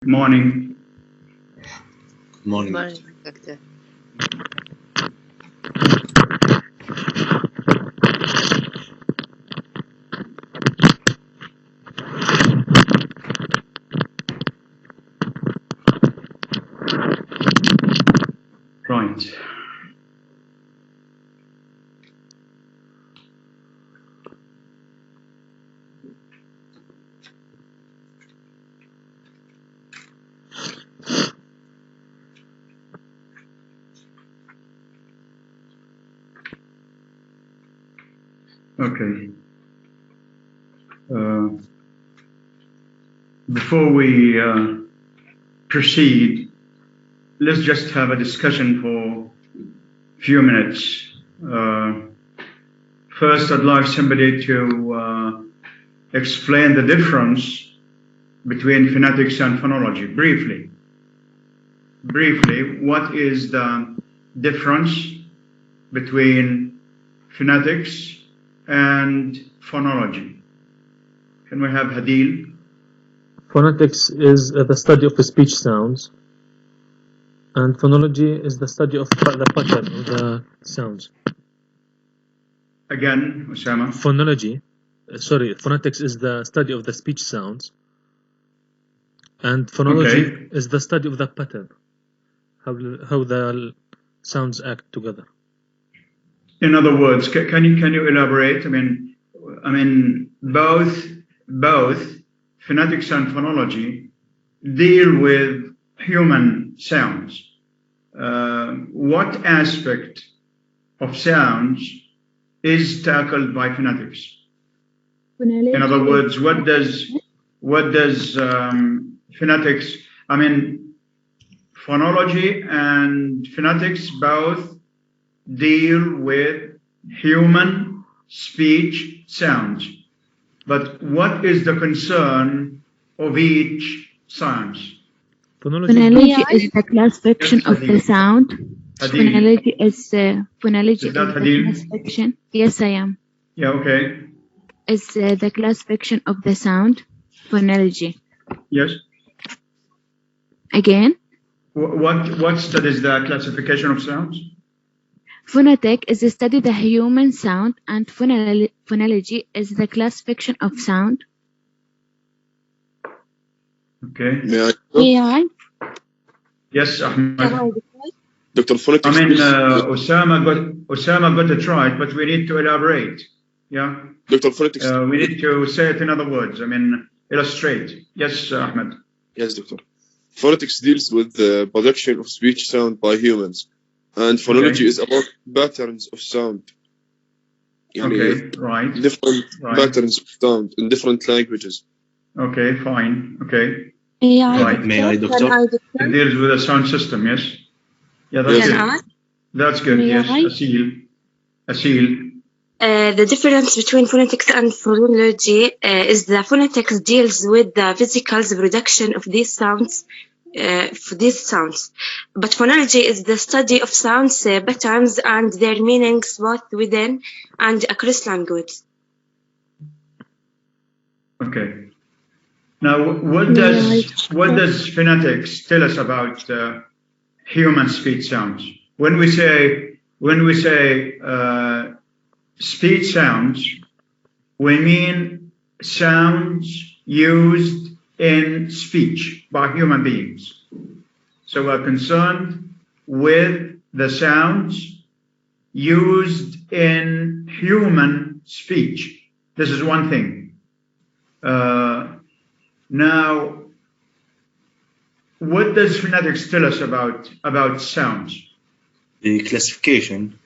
Morning. Morning. Morning, Doctor. Right. Okay. Before we proceed, let's just have a discussion for a few minutes. First, I'd like somebody to explain the difference between phonetics and phonology, briefly. Briefly, what is the difference between phonetics and phonology? Can we have Hadil? Phonetics is the study of the speech sounds, and phonology is the study of the pattern of the sounds. Again, Osama. Phonetics is the study of the speech sounds, and phonology is the study of the pattern, how the sounds act together. In other words, can you elaborate? I mean, both phonetics and phonology deal with human sounds. What aspect of sounds is tackled by phonetics? In other words, what does phonetics? I mean, phonology and phonetics both deal with human speech sounds. But what is the concern of each sounds? Phonology is the classification of the sound. Phonology is the classification. Yes, I am. Yeah, okay. Is the classification of the sound. Phonology. Yes. Again? What studies the classification of sounds? Phonetic is the study the human sound, and phonology is the classification of sound. Okay. May I? Yes, Ahmed. Dr. Phonetics. I mean, Osama got it right, but we need to elaborate. Yeah. Dr. Phonetics. We need to say it in other words. I mean, illustrate. Yes, Ahmed. Yes, Doctor. Phonetics deals with the production of speech sound by humans, and phonology is about patterns of sound. Okay, right. Different patterns of sound in different languages. Okay, fine. Okay. May I, Doctor? It deals with a sound system, yes? Yeah, that's good. That's good, yes. Asil. The difference between phonetics and phonology is that phonetics deals with the physical production of these sounds, but phonology is the study of sounds, patterns, and their meanings both within and across language. Okay. Now, what does phonetics tell us about human speech sounds? When we say speech sounds, we mean sounds used in speech by human beings. So we're concerned with the sounds used in human speech. This is one thing. Now, what does phonetics tell us about sounds? The classification.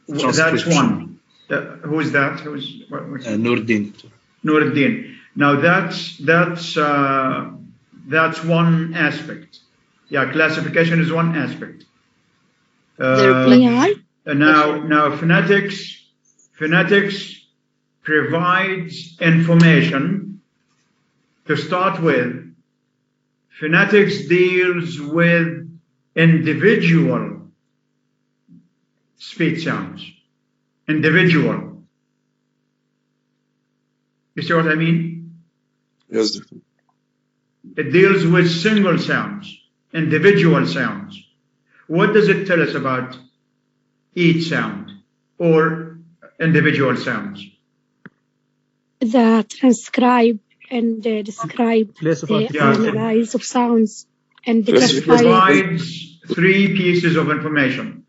That's one. Who is that? Nuruddin. Nuruddin. Now that's one aspect. Yeah, classification is one aspect. Now phonetics provides information. To start with, phonetics deals with individual speech sounds. Individual. You see what I mean? Yes. It deals with single sounds, individual sounds. What does it tell us about each sound or individual sounds? The transcribe and describe the analysis of sounds and the it provides 3 pieces of information.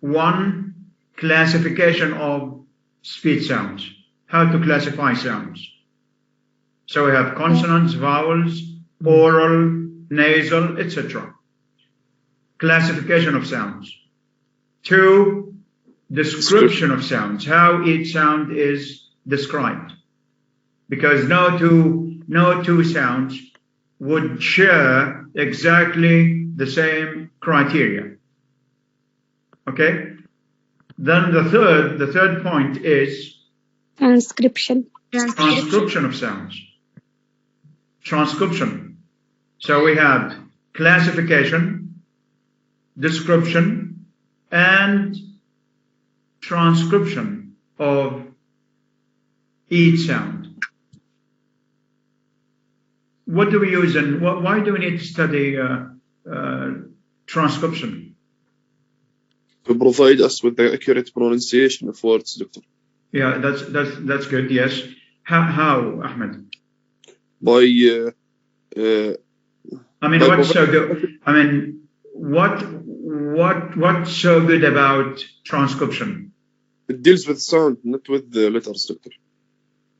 One, classification of speech sounds, how to classify sounds. So we have consonants, vowels, oral, nasal, etc. Classification of sounds. 2, description of sounds, how each sound is described. Because no two sounds would share exactly the same criteria. Okay? Then the third point is transcription of sounds. Transcription. So we have classification, description, and transcription of each sound. What do we use and why do we need to study transcription? To provide us with the accurate pronunciation of words, Doctor. Yeah, that's good. Yes. How, Ahmed? By I mean, what's so good? I mean, what's so good about transcription? It deals with sound, not with the letters, Doctor.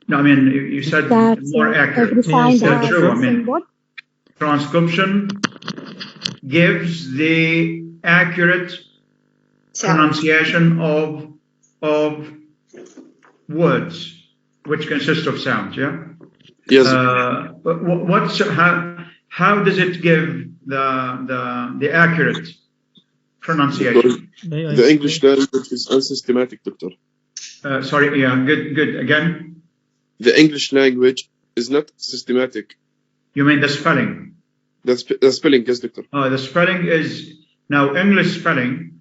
No, I mean, you said more accurate. That's true. I mean, transcription gives the accurate pronunciation of words, which consist of sounds. Yeah. Yes. How does it give the accurate pronunciation? The English language is unsystematic, Doctor. Sorry. Yeah. Good. Again. The English language is not systematic. You mean the spelling? The spelling, yes, Doctor. Oh, the spelling is now English spelling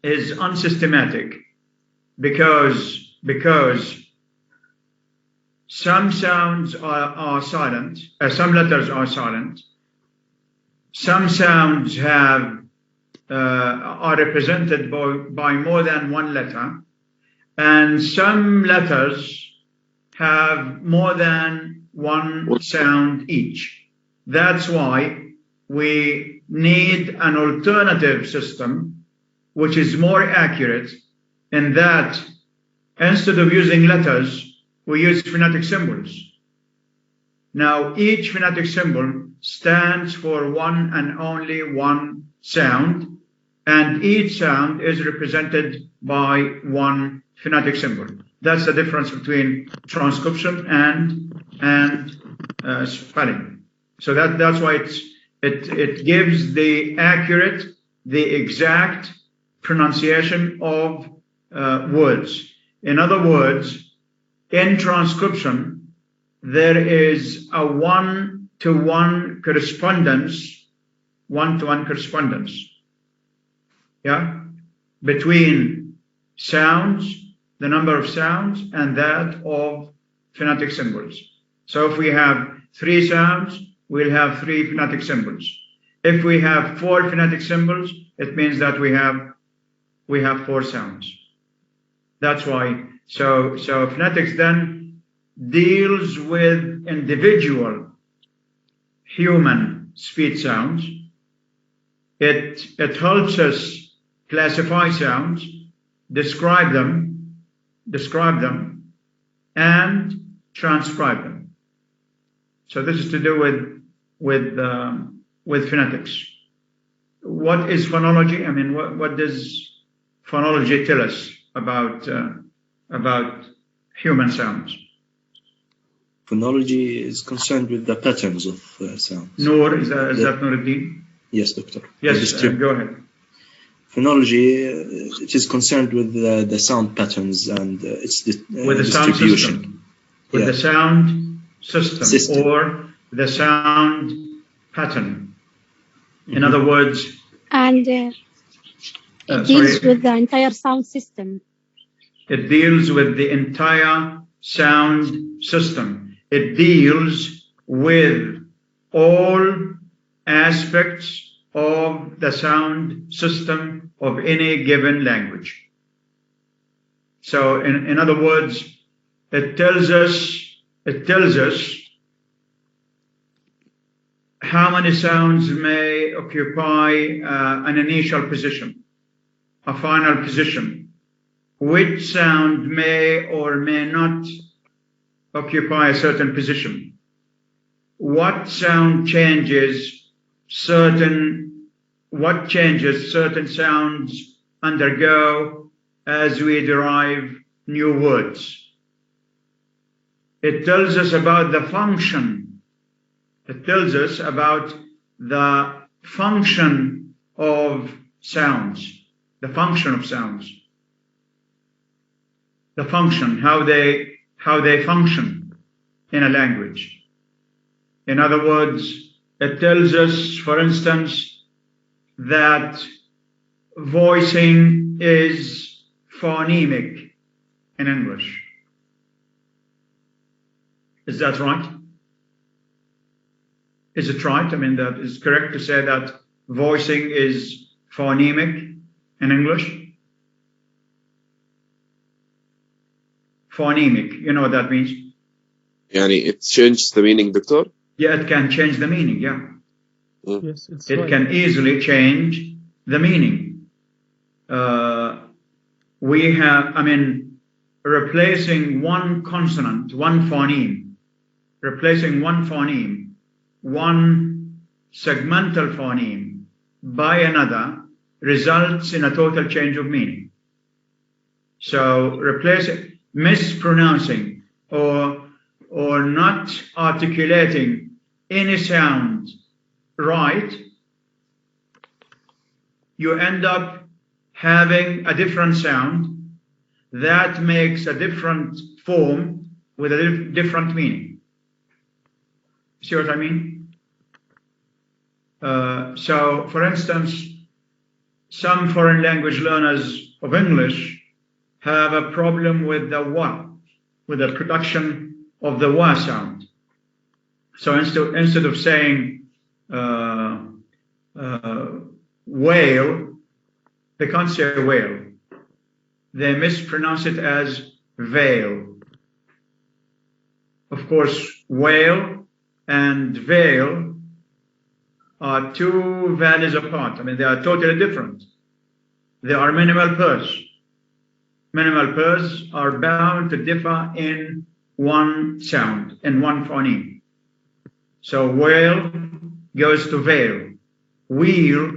is unsystematic because some sounds are silent, some letters are silent, some sounds are represented by more than one letter, and some letters have more than one sound each. That's why we need an alternative system which is more accurate in that instead of using letters, we use phonetic symbols. Now, each phonetic symbol stands for one and only one sound, and each sound is represented by one phonetic symbol. That's the difference between transcription and spelling. So that's why it gives the accurate, the exact pronunciation of words. In other words, in transcription, there is a one-to-one correspondence, yeah, between sounds, the number of sounds, and that of phonetic symbols. So if we have 3 sounds, we'll have 3 phonetic symbols. If we have 4 phonetic symbols, it means that we have 4 sounds. That's why. So phonetics then deals with individual human speech sounds. It helps us classify sounds, describe them, and transcribe them. So this is to do with phonetics. What is phonology? I mean, what does phonology tell us about human sounds? Phonology is concerned with the patterns of sounds. Noor, is that Nuruddin? Yes, Doctor. Yes, go ahead. Phonology, it is concerned with the sound patterns and its with the distribution. Sound system. With the sound system or the sound pattern. In other words, and it deals with the entire sound system. It deals with the entire sound system. It deals with all aspects of the sound system of any given language. So in other words, it tells us how many sounds may occupy an initial position, a final position, which sound may or may not occupy a certain position, what sound changes certain sounds undergo as we derive new words. It tells us about the function. It tells us about the function of sounds, the function of sounds, the function, how they function in a language. In other words, it tells us, for instance, that voicing is phonemic in English. Is that right? Is it right? I mean, that is correct to say that voicing is phonemic in English? Phonemic, you know what that means? يعني it changes the meaning, Doctor? Yeah, it can change the meaning, yeah. Yes, it's it right. can easily change the meaning. We have, I mean, replacing one consonant, one phoneme, one segmental phoneme by another results in a total change of meaning. So mispronouncing or not articulating any sound right, you end up having a different sound that makes a different form with a different meaning. See what I mean? So, for instance, some foreign language learners of English have a problem with the wa, with the production of the wa sound. So instead of saying whale, they can't say whale. They mispronounce it as veil. Of course, whale and veil are two values apart. I mean, they are totally different. They are minimal pairs. Minimal pairs are bound to differ in one sound, in one phoneme. So whale goes to veil. Wheel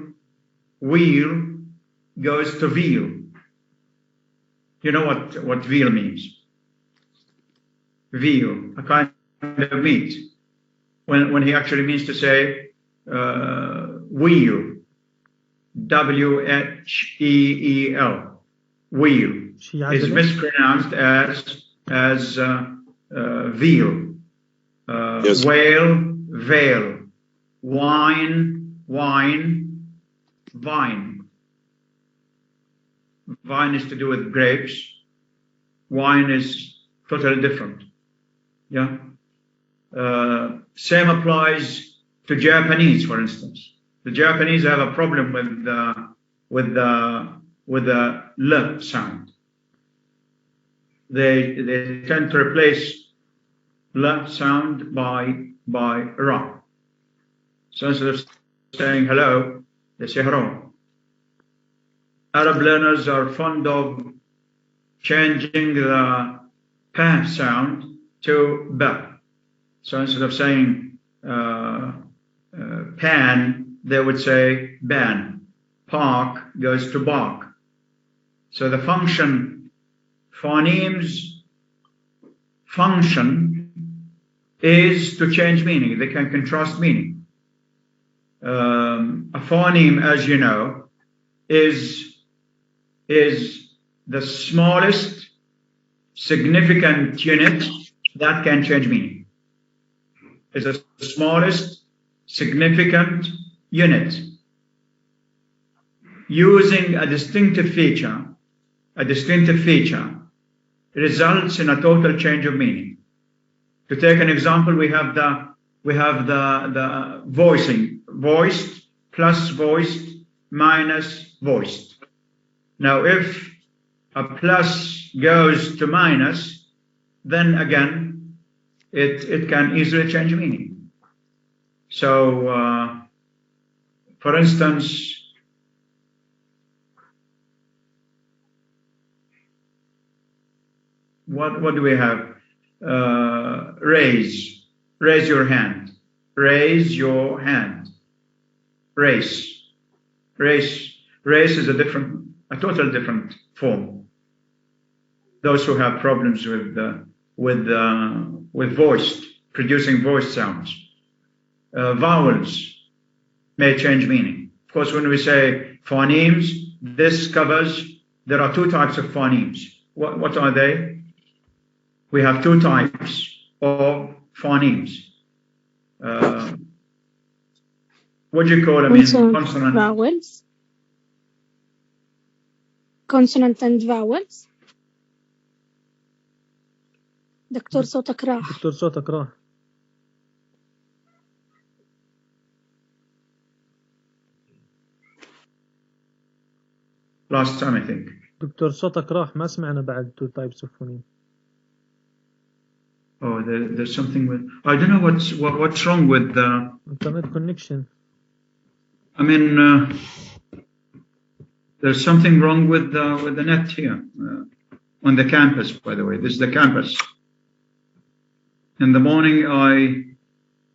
goes to veal. You know what veal means? Veal, a kind of meat. When he actually means to say wheel, W-H-E-E-L, wheel, is mispronounced as veal. Yes. Whale, veil. Wine, vine. Vine is to do with grapes. Wine is totally different. Yeah. Same applies to Japanese, for instance. The Japanese have a problem with the L sound. They tend to replace L sound by Ra. So instead of saying hello, they say hello. Arab learners are fond of changing the pa sound to ba. So instead of saying pan, they would say ban. Park goes to bark. So the phonemes function is to change meaning. They can contrast meaning. A phoneme, as you know, is the smallest significant unit that can change meaning. Is the smallest significant unit. Using a distinctive feature results in a total change of meaning. To take an example, we have the we have the voicing, voiced plus voiced minus voiced. Now, if a plus goes to minus, then again, it can easily change meaning. So, for instance, what do we have? Raise your hand. Raise your hand. Race is a totally different form. Those who have problems with voiced, producing voiced sounds. Vowels may change meaning. Of course, when we say phonemes, this covers, there are two types of phonemes. What are they? We have two types of phonemes. What do you call them? Consonant. Vowels. Consonant and vowels. دكتور صوتك راح. دكتور صوتك راح. Last time, I think. دكتور صوتك راح ما سمعنا بعد two types of phoneme. Oh, there's something with, I don't know what's wrong with the internet connection. I mean, there's something wrong with the net here on the campus. By the way, this is the campus. In the morning,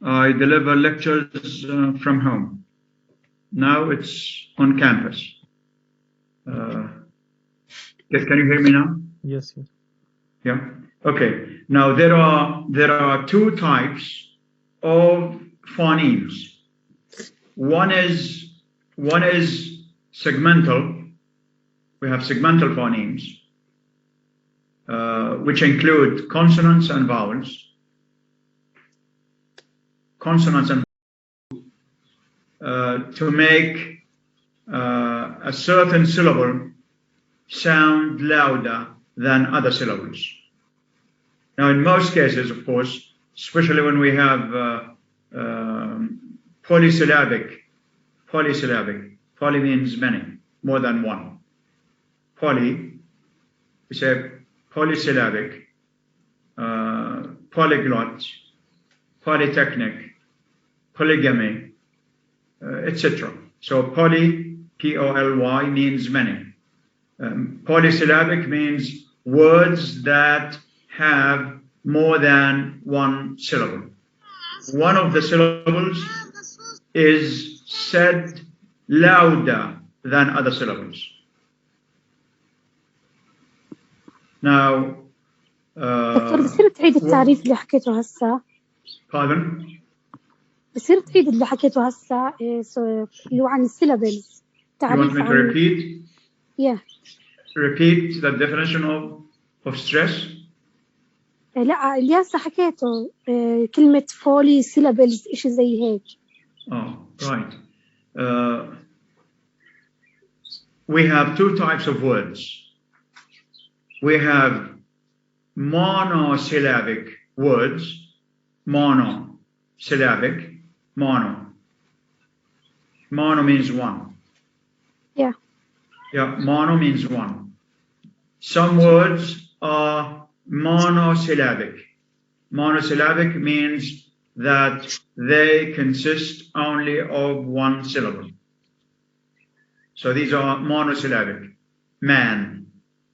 I deliver lectures from home. Now it's on campus. Can you hear me now? Yes. Yeah. Okay. Now there are two types of phonemes. One is segmental. We have segmental phonemes, which include consonants and vowels. Consonants and to make a certain syllable sound louder than other syllables. Now, in most cases, of course, especially when we have polysyllabic. Poly means many, more than one. Poly, we say polysyllabic, polyglot, polytechnic, polygamy, etc. So poly, P-O-L-Y, means many. Polysyllabic means words that have more than one syllable. One of the syllables is said louder than other syllables. Now, دكتور بصير تعيد التعريف اللي حكيته هسه. Pardon? بصير تعيد اللي حكيته هسه اللي هو عن السيلابلز. You want me to repeat? Yeah. Repeat the definition of stress? لا اللي هسه حكيته كلمة فولي سيلابلز إشي زي هيك. Oh, right. We have two types of words. We have monosyllabic words. Monosyllabic. Mono means one. Yeah. Yeah, mono means one. Some words are monosyllabic. Monosyllabic means that they consist only of one syllable. So these are monosyllabic. Man,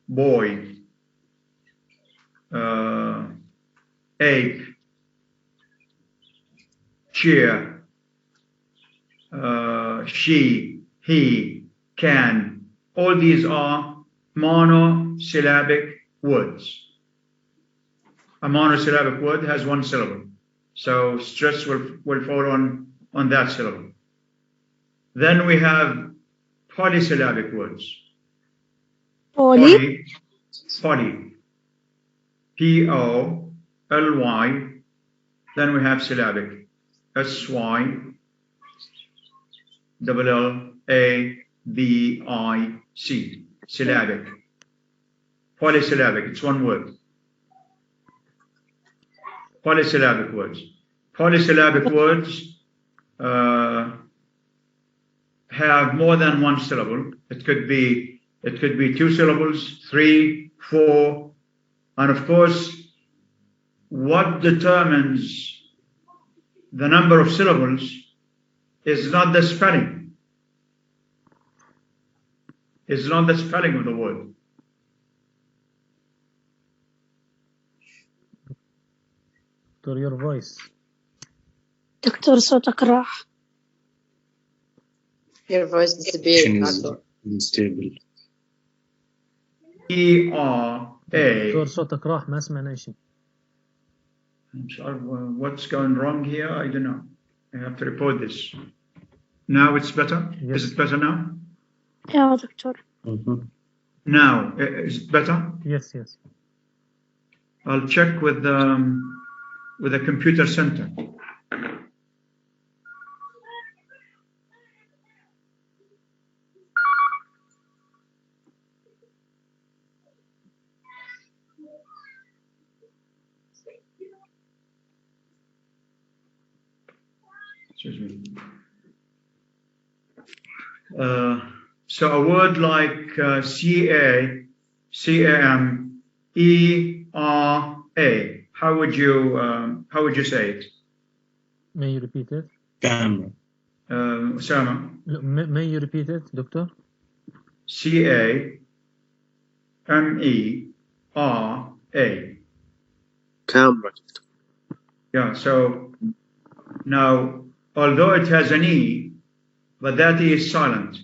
boy, ape, cheer, she, he, can. All these are monosyllabic words. A monosyllabic word has one syllable. So stress will fall on that syllable. Then we have polysyllabic words. Poly. P-O-L-Y. Then we have syllabic. S-Y-L-L-A-B-I-C. Syllabic. Polysyllabic. It's one word. Polysyllabic words. polysyllabic words have more than one syllable. It could be 2 syllables, 3, 4, and of course, what determines the number of syllables is not the spelling. It's not the spelling of the word. To your voice. دكتور صوتك راح. Your voice disappeared. Unstable. ERA. دكتور صوتك راح ما سمعنا شيء. I'm sorry, what's going wrong here? I don't know. I have to report this. Now it's better? Yes. Is it better now? يا دكتور. Now, is it better? Yes, yes. I'll check with the computer center. Excuse me. So a word like CA, CAM, ERA. How would you say it? May you repeat it? Camera. Osama. May you repeat it, Doctor? CAMERA. Camera. Yeah. So now, although it has an E, but that E is silent.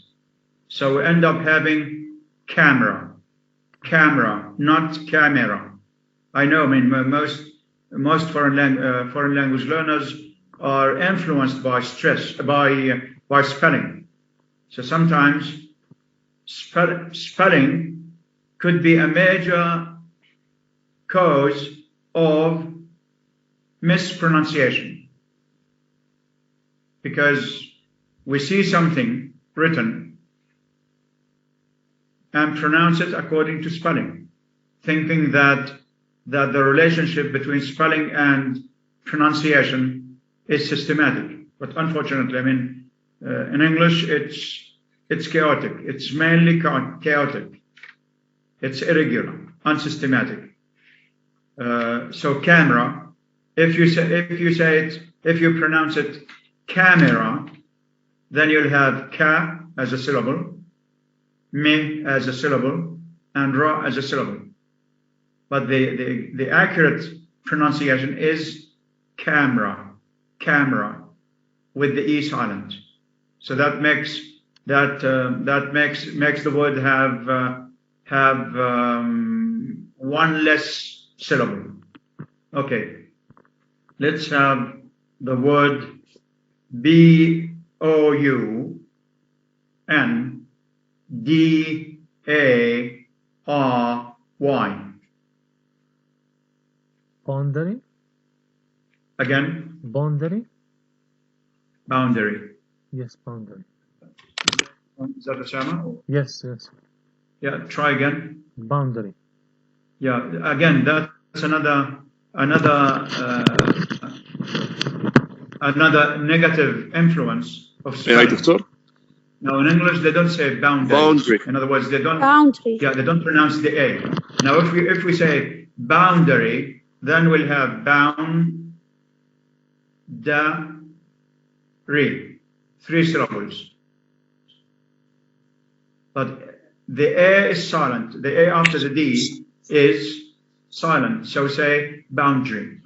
So we end up having camera, not camera. I know. I mean, most foreign language learners are influenced by stress, by spelling. So sometimes spelling could be a major cause of mispronunciation, because we see something written and pronounce it according to spelling, thinking that the relationship between spelling and pronunciation is systematic. But unfortunately, I mean, in English, it's chaotic. It's mainly chaotic. It's irregular, unsystematic. So camera, if you pronounce it camera, then you'll have ka as a syllable, me as a syllable, and ra as a syllable. But the accurate pronunciation is camera, with the E silent. So that makes the word have one less syllable. Okay, let's have the word BOUNDARY. Boundary? Again? Boundary? Boundary. Yes, boundary. Is that Osama? Yes, yes. Yeah, try again. Boundary. Yeah, again, that's another negative influence of spelling. Yeah, Doctor? Now, in English, they don't say boundary. In other words, they don't. Boundary. Yeah, they don't pronounce the A. Now, if we say boundary, then we'll have boundary, 3 syllables. But the A is silent. The A after the D is silent. So say boundary.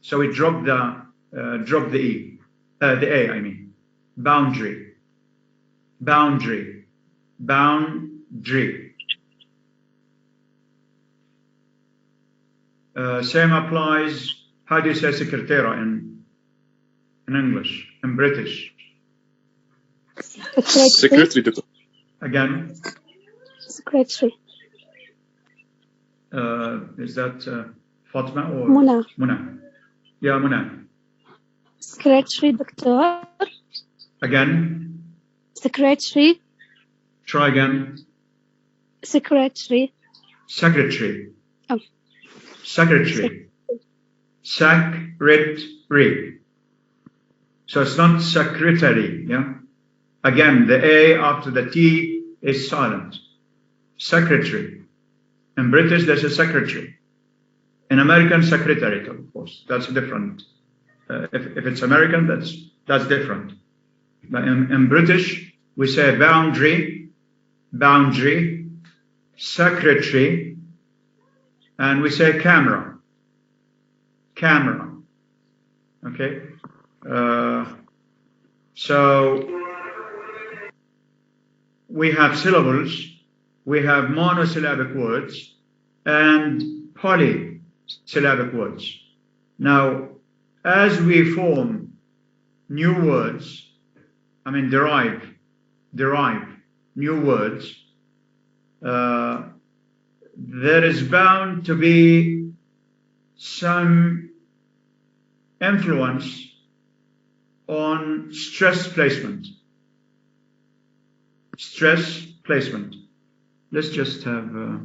So we drop the E, the A, I mean. Boundary. Same applies. How do you say secretary in English, in British? Secretary, Doctor. Again? Secretary. Is that Fatma or Muna. Muna? Yeah, Muna. Secretary, Doctor. Again? Secretary. Try again. Secretary. Secretary. Oh. Secretary. Secretary. So it's not secretary, yeah? Again, the A after the T is silent. Secretary. In British, there's a secretary. In American, secretariat, of course. That's different. If it's American, that's different. But in British, we say boundary, secretary, and we say camera. Okay? So we have syllables, we have monosyllabic words, and polysyllabic words. Now, as we form new words, derive new words, there is bound to be some influence on stress placement. Let's just have